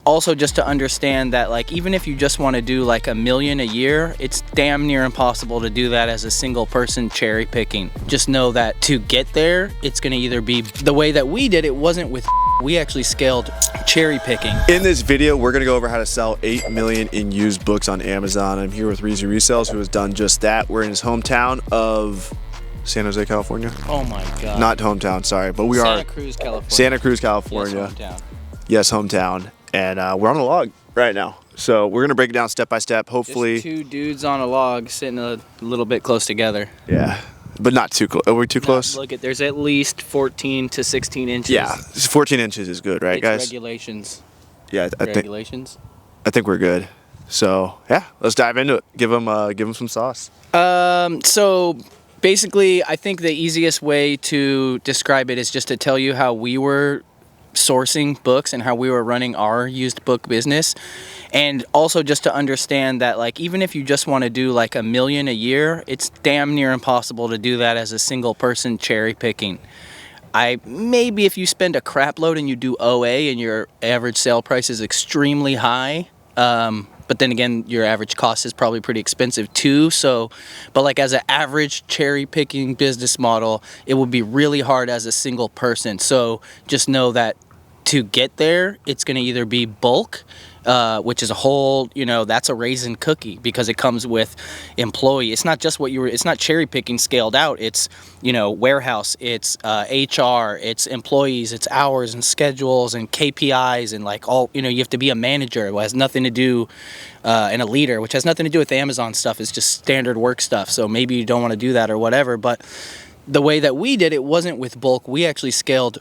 also just to understand that, like, even if you just want to do like $1 million a year, it's damn near impossible to do that as a single person cherry picking. Just know that to get there, it's going to either be the way that we did. It wasn't with we actually scaled cherry picking. In this video, we're gonna go over how to sell 8 million in used books on Amazon. I'm here with Reezy Resells, who has done just that. We're in his hometown of San Jose, California. Oh my God. Not hometown, sorry, but we Santa are Cruz, California. Santa Cruz, California. Yes, hometown. Yes, hometown. And we're on a log right now. So we're gonna break it down step by step. Hopefully, just two dudes on a log sitting a little bit close together. Yeah, but not too close. Are we too close? Look, there's at least 14 to 16 inches. Yeah, 14 inches is good, right, guys? Regulations. Yeah, Regulations. I think we're good. So yeah, let's dive into it. Give them some sauce. So basically, I think the easiest way to describe it is just to tell you how we were sourcing books and how we were running our used book business. And also just to understand that, like, even if you just want to do like $1 million a year, it's damn near impossible to do that as a single person cherry picking. Maybe if you spend a crap load and you do OA and your average sale price is extremely high, but then again, your average cost is probably pretty expensive too. So, but like as an average cherry picking business model, it would be really hard as a single person. So just know that to get there, it's going to either be bulk, which is a whole, that's a raisin cookie because it comes with employee. It's not just it's not cherry picking scaled out. It's, warehouse, it's HR, it's employees, it's hours and schedules and KPIs and like all, you have to be a manager. It has nothing to do, and a leader, which has nothing to do with the Amazon stuff. It's just standard work stuff. So maybe you don't want to do that or whatever. But the way that we did it wasn't with bulk. We actually scaled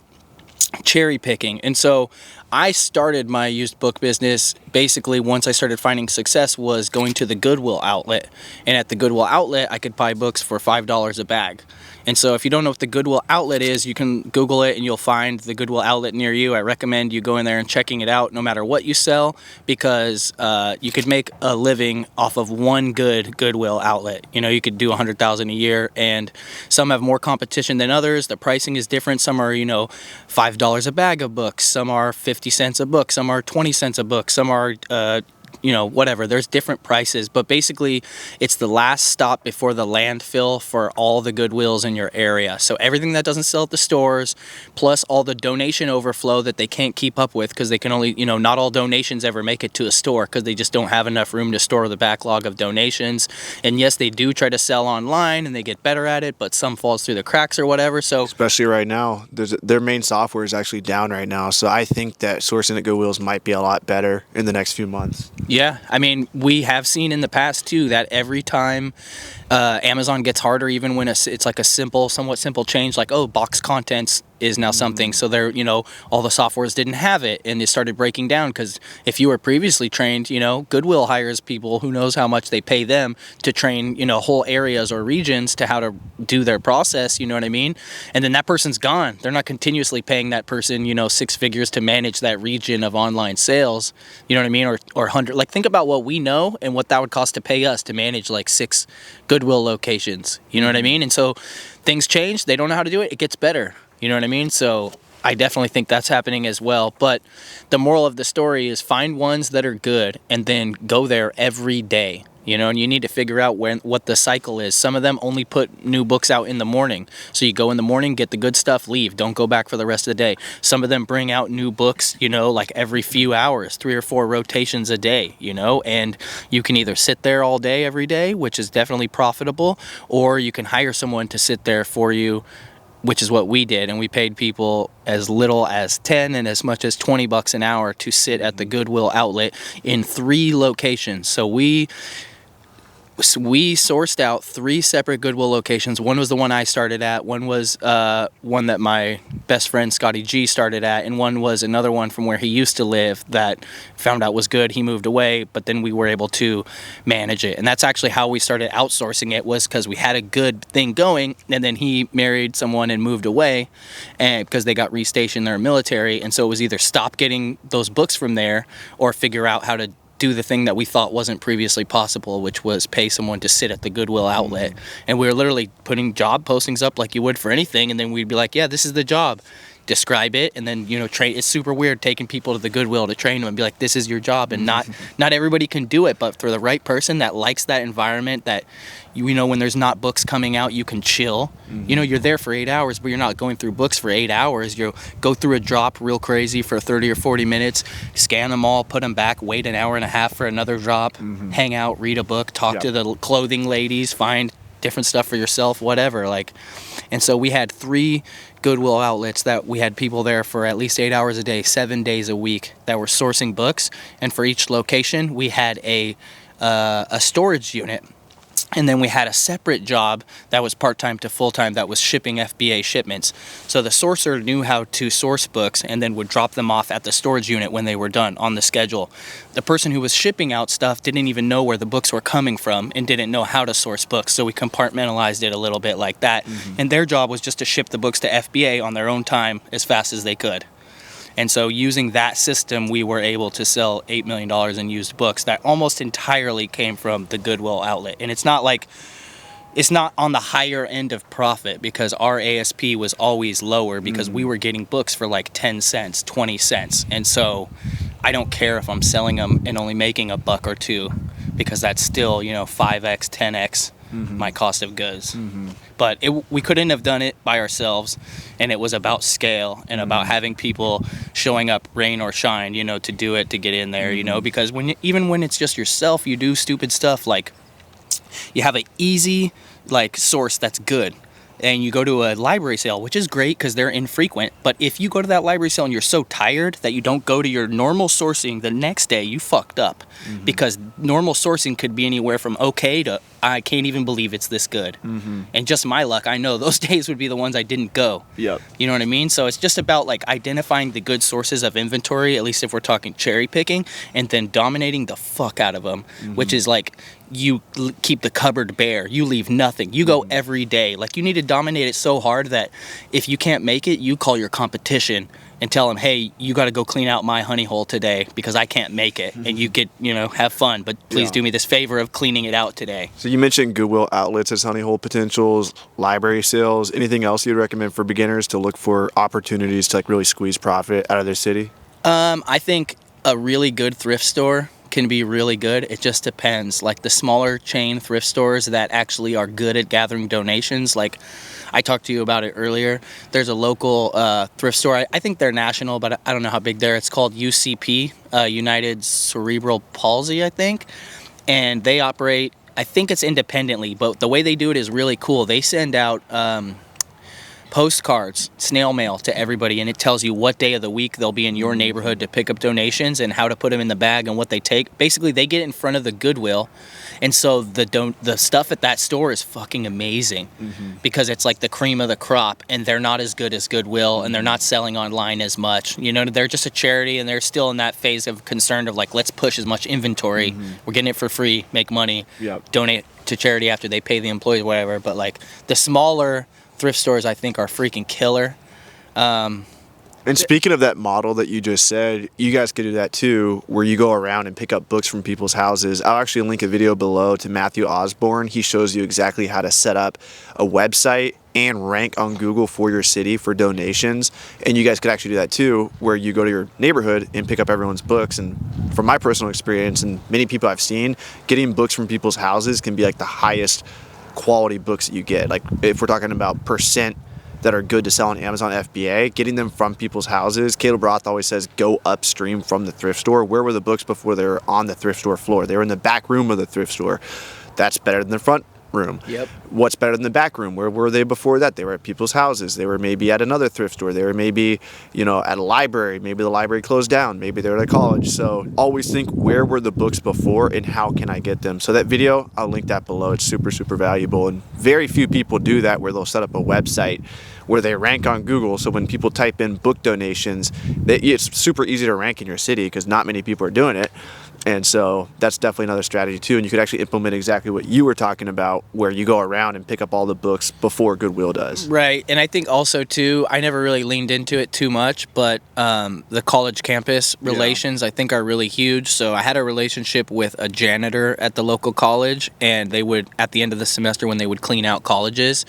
cherry picking. And so I started my used book business basically once I started finding success was going to the Goodwill outlet. And at the Goodwill outlet, I could buy books for $5 a bag. And so if you don't know what the Goodwill outlet is, you can Google it and you'll find the Goodwill outlet near you. I recommend you go in there and checking it out no matter what you sell, because you could make a living off of one good Goodwill outlet. You could do $100,000 a year, and some have more competition than others. The pricing is different. Some are, $5 a bag of books. Some are 50 cents a book. Some are 20 cents a book. Some are whatever. There's different prices, but basically it's the last stop before the landfill for all the Goodwills in your area. So everything that doesn't sell at the stores, plus all the donation overflow that they can't keep up with because they can only, not all donations ever make it to a store because they just don't have enough room to store the backlog of donations. And yes, they do try to sell online and they get better at it, but some falls through the cracks or whatever. So especially right now, their main software is actually down right now. So I think that sourcing at Goodwills might be a lot better in the next few months. Yeah, I mean, we have seen in the past too that every time Amazon gets harder, even when it's like a somewhat simple change, like, oh, box contents is now something. So they're, all the softwares didn't have it and it started breaking down because if you were previously trained, Goodwill hires people, who knows how much they pay them to train, whole areas or regions to how to do their process, you know what I mean? And then that person's gone. They're not continuously paying that person, 6 figures to manage that region of online sales, you know what I mean? Or 100, like think about what we know and what that would cost to pay us to manage like 6 Goodwill locations, you know what I mean? And so things change, they don't know how to do it, it gets better, you know what I mean? So I definitely think that's happening as well. But the moral of the story is find ones that are good and then go there every day. And you need to figure out what the cycle is. Some of them only put new books out in the morning. So you go in the morning, get the good stuff, leave. Don't go back for the rest of the day. Some of them bring out new books, like every few hours, 3 or 4 rotations a day, and you can either sit there all day, every day, which is definitely profitable, or you can hire someone to sit there for you, which is what we did. And we paid people as little as 10 and as much as 20 bucks an hour to sit at the Goodwill outlet in 3 locations. So we sourced out 3 separate Goodwill locations. One was the one I started at, one was one that my best friend Scotty G started at, and one was another one from where he used to live that found out was good. He moved away, but then we were able to manage it. And that's actually how we started outsourcing it, was because we had a good thing going, and then he married someone and moved away, and because they got restationed in their military. And so it was either stop getting those books from there or figure out how to do the thing that we thought wasn't previously possible, which was pay someone to sit at the Goodwill outlet. And we were literally putting job postings up like you would for anything, and then we'd be like, yeah, this is the job. describe it, and then train. It's super weird taking people to the Goodwill to train them and be like, this is your job, and not everybody can do it, but for the right person that likes that environment, that when there's not books coming out, you can chill. You're there for 8 hours, but you're not going through books for 8 hours. You go through a drop real crazy for 30 or 40 minutes, scan them all, put them back, wait an hour and a half for another drop, hang out, read a book, talk to the clothing ladies, find different stuff for yourself, whatever. And so we had 3 Goodwill outlets that we had people there for at least 8 hours a day, 7 days a week, that were sourcing books. And for each location, we had a storage unit. And then we had a separate job that was part-time to full-time that was shipping FBA shipments. So the sourcer knew how to source books and then would drop them off at the storage unit when they were done on the schedule. The person who was shipping out stuff didn't even know where the books were coming from and didn't know how to source books. So we compartmentalized it a little bit like that. And their job was just to ship the books to FBA on their own time as fast as they could. And so using that system, we were able to sell $8 million in used books that almost entirely came from the Goodwill outlet. And it's not on the higher end of profit, because our ASP was always lower because we were getting books for like 10 cents, 20 cents. And so I don't care if I'm selling them and only making a buck or two, because that's still, 5x, 10x my cost of goods. But we couldn't have done it by ourselves, and it was about scale and about having people showing up rain or shine, to do it, to get in there, because even when it's just yourself, you do stupid stuff, like you have an easy source that's good, and you go to a library sale, which is great because they're infrequent. But if you go to that library sale and you're so tired that you don't go to your normal sourcing the next day, you fucked up. Because normal sourcing could be anywhere from okay to I can't even believe it's this good. And just my luck, I know those days would be the ones I didn't go. You know what I mean? So it's just about identifying the good sources of inventory, at least if we're talking cherry picking, and then dominating the fuck out of them, which is you keep the cupboard bare, you leave nothing, you go every day. You need to dominate it so hard that if you can't make it, you call your competition and tell them, hey, you got to go clean out my honey hole today because I can't make it. And you get, have fun, but please do me this favor of cleaning it out today. So you mentioned Goodwill outlets as honey hole potentials, library sales. Anything else you'd recommend for beginners to look for opportunities to really squeeze profit out of their city? I think a really good thrift store can be really good. It just depends. The smaller chain thrift stores that actually are good at gathering donations, I talked to you about it earlier. There's a local thrift store. I think they're national, but I don't know how big they're. It's called UCP, United Cerebral Palsy, I think. And they operate, I think it's independently, but the way they do it is really cool. They send out postcards, snail mail to everybody, and it tells you what day of the week they'll be in your neighborhood to pick up donations and how to put them in the bag and what they take. Basically, they get in front of the Goodwill, and so the stuff at that store is fucking amazing because it's the cream of the crop, and they're not as good as Goodwill, and they're not selling online as much. They're just a charity, and they're still in that phase of concern of let's push as much inventory. We're getting it for free, make money, donate to charity after they pay the employees, whatever. But the smaller thrift stores, I think, are freaking killer. And speaking of that model that you just said, you guys could do that too, where you go around and pick up books from people's houses. I'll actually link a video below to Matthew Osborne. He shows you exactly how to set up a website and rank on Google for your city for donations. And you guys could actually do that too, where you go to your neighborhood and pick up everyone's books. And from my personal experience and many people I've seen, getting books from people's houses can be the highest quality books that you get. If we're talking about percent that are good to sell on Amazon FBA, getting them from people's houses. Caleb Roth always says go upstream from the thrift store. Where were the books before they were on the thrift store floor? They were in the back room of the thrift store. That's better than the front room. What's better than the back room? Where were they before that? They were at people's houses. They were maybe at another thrift store. They were maybe, at a library. Maybe the library closed down. Maybe they were at a college. So always think, where were the books before and how can I get them? So that video, I'll link that below. It's super, super valuable. And very few people do that, where they'll set up a website where they rank on Google. So when people type in book donations, it's super easy to rank in your city because not many people are doing it. And so that's definitely another strategy too. And you could actually implement exactly what you were talking about, where you go around and pick up all the books before Goodwill does. Right. And I think also too, I never really leaned into it too much, but the college campus relations I think are really huge. So I had a relationship with a janitor at the local college, and they would, at the end of the semester when they would clean out colleges,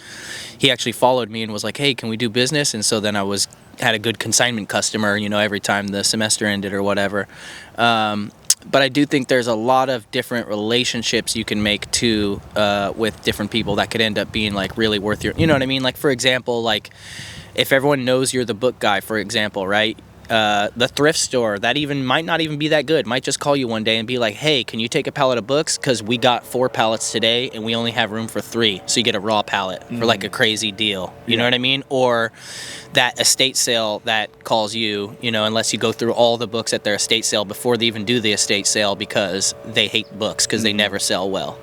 he actually followed me and was like, hey, can we do business? And so then I was had a good consignment customer, you know, every time the semester ended or whatever. But I do think there's a lot of different relationships you can make too with different people that could end up being like really worth your, you know what I mean? Like for example, like if everyone knows you're the book guy, for example, right? The thrift store that even might not even be that good might just call you one day and be like, hey, can you take a pallet of books, because we got 4 pallets today and we only have room for 3, so you get a raw pallet for like a crazy deal, you know what I mean? Or that estate sale that calls you, you know, unless you go through all the books at their estate sale before they even do the estate sale, because they hate books because they never sell well.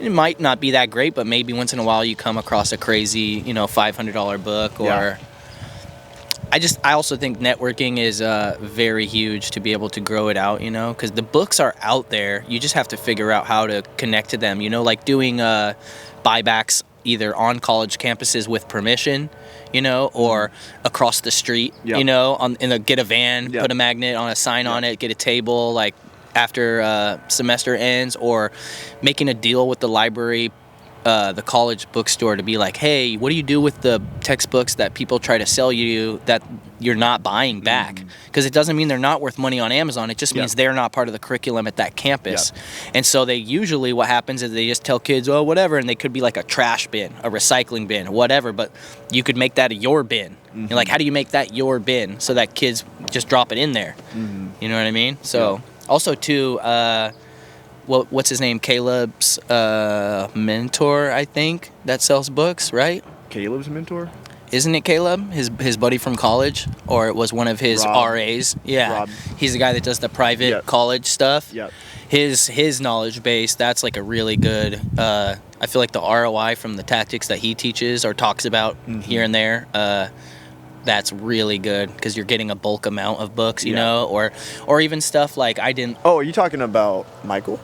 It might not be that great, but maybe once in a while you come across a crazy, you know, $500 book. Or I also think networking is very huge to be able to grow it out, you know, because the books are out there. You just have to figure out how to connect to them, you know, like doing buybacks either on college campuses with permission, you know, or across the street, you know, get a van, put a magnet on a sign on it, get a table like after semester ends, or making a deal with the library, the college bookstore, to be like, hey, what do you do with the textbooks that people try to sell you that you're not buying back? Because it doesn't mean they're not worth money on Amazon. It just means they're not part of the curriculum at that campus. And so they usually, what happens is they just tell kids, oh, whatever, and they could be like a trash bin, a recycling bin, whatever, but you could make that your bin. You're like, how do you make that your bin so that kids just drop it in there? You know what I mean? So also too, what's his name? Caleb's mentor, I think, that sells books, right? Caleb's mentor? Isn't it Caleb? His buddy from college? Or it was one of his RAs? Yeah. Rob. He's the guy that does the private college stuff. Yep. His knowledge base, that's like a really good, I feel like the ROI from the tactics that he teaches or talks about here and there, that's really good, because you're getting a bulk amount of books, you know, or even stuff like I didn't. Oh, are you talking about Michael?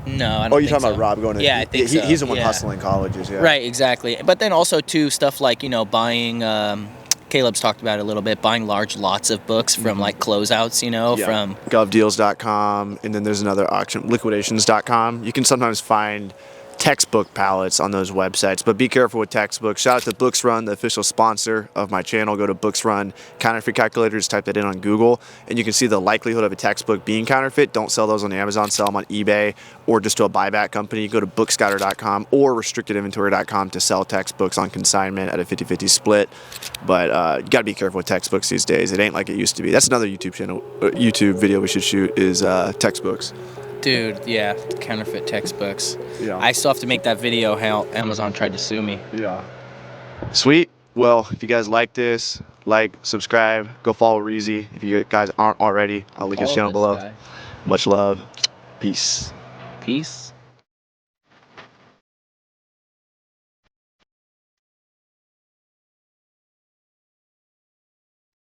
No, I don't. Oh, you're think talking about Rob going to? Yeah, I think so. He's the one hustling colleges. Yeah. Right, exactly. But then also too, stuff like, you know, buying. Caleb's talked about it a little bit, buying large lots of books from like closeouts, you know, from govdeals.com, and then there's another auction, liquidations.com. You can sometimes find textbook pallets on those websites, but be careful with textbooks. Shout out to Books Run, the official sponsor of my channel. Go to Books Run counterfeit calculators, type that in on Google, and you can see the likelihood of a textbook being counterfeit. Don't sell those on Amazon, sell them on eBay or just to a buyback company. Go to bookscatter.com or restrictedinventory.com to sell textbooks on consignment at a 50-50 split. But you gotta be careful with textbooks these days. It ain't like it used to be. That's another YouTube video we should shoot, is textbooks. Dude, yeah, counterfeit textbooks. Yeah. I still have to make that video how Amazon tried to sue me. Yeah. Sweet. Well, if you guys like this, like, subscribe, go follow Reezy if you guys aren't already. I'll link his channel below. Much love. Peace. Peace.